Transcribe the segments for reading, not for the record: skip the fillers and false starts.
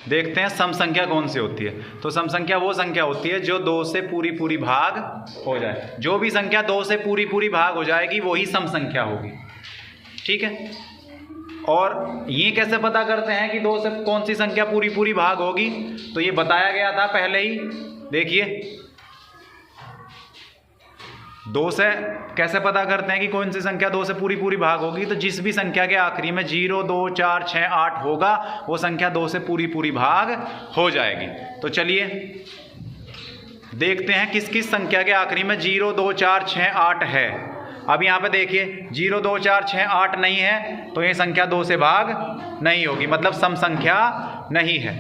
देखते हैं सम संख्या कौन सी होती है। तो सम संख्या वो संख्या होती है जो 2 से पूरी पूरी भाग हो जाए। जो भी संख्या 2 से पूरी पूरी भाग हो जाएगी वही सम संख्या होगी। ठीक है। और ये कैसे पता करते हैं कि 2 से कौन सी संख्या पूरी पूरी भाग होगी? तो ये बताया गया था पहले ही। देखिए 2 से कैसे पता करते हैं कि कौन सी संख्या 2 से पूरी पूरी भाग होगी? तो जिस भी संख्या के आखिरी में 0, 2, 4, 6, 8 होगा वो संख्या 2 से पूरी पूरी भाग हो जाएगी। तो चलिए देखते हैं किस किस संख्या के आखिरी में 0, 2, 4, 6, 8 है। अब यहाँ पे देखिए 0, 2, 4, 6, 8 नहीं है तो ये संख्या 2 से भाग नहीं होगी, मतलब सम संख्या नहीं है।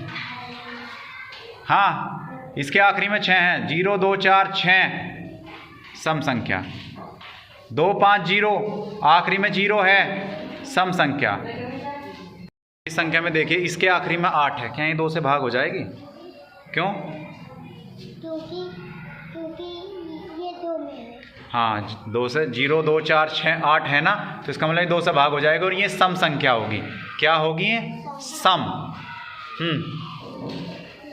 हाँ, इसके आखिरी में 6 है, 0, 2, 4, 6 सम संख्या। 2, 5, 0 आखिरी में 0 है, सम संख्या। इस संख्या में देखिए इसके आखिरी में 8 है, क्या ये 2 से भाग हो जाएगी? क्यों? क्योंकि ये 2 में है। हाँ, 2 से 0, 2, 4, 6, 8 है ना, तो इसका मतलब 2 से भाग हो जाएगा और ये सम संख्या होगी। क्या होगी ये? सम।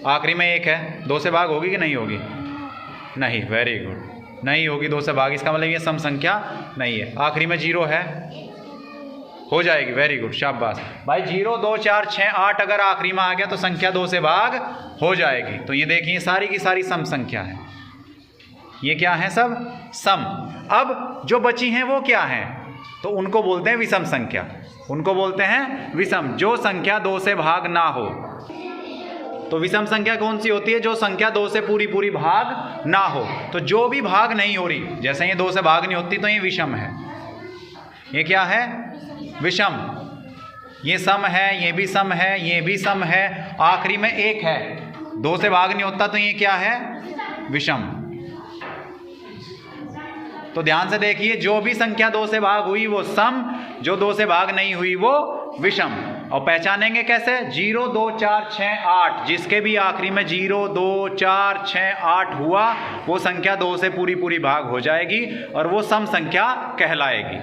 आखिरी में 1 है, 2 से भाग होगी कि नहीं होगी? नहीं, वेरी गुड, नहीं होगी 2 से भाग, इसका मतलब ये सम संख्या नहीं है। आखिरी में 0 है, हो जाएगी, वेरी गुड, शाबाश भाई। 0, 2, 4, 6, 8 अगर आखिरी में आ गया तो संख्या 2 से भाग हो जाएगी। तो ये देखिए सारी की सारी सम संख्या है। ये क्या है? सब सम। अब जो बची हैं वो क्या हैं? तो उनको बोलते हैं विषम संख्या। उनको बोलते हैं विषम, जो संख्या 2 से भाग ना हो। तो विषम संख्या कौन सी होती है? जो संख्या 2 से पूरी पूरी भाग ना हो। तो जो भी भाग नहीं हो रही, जैसे ये 2 से भाग नहीं होती तो ये विषम है। ये क्या है? विषम। ये सम है, ये भी सम है, ये भी सम है, आखिरी में 1 है, 2 से भाग नहीं होता तो ये क्या है? विषम। तो ध्यान से देखिए, जो भी संख्या 2 से भाग हुई वो सम, जो 2 से भाग नहीं हुई वो विषम। और पहचानेंगे कैसे? 0, 2, 4, 6, 8 जिसके भी आखिरी में 0, 2, 4, 6, 8 हुआ वो संख्या 2 से पूरी पूरी भाग हो जाएगी और वो सम संख्या कहलाएगी।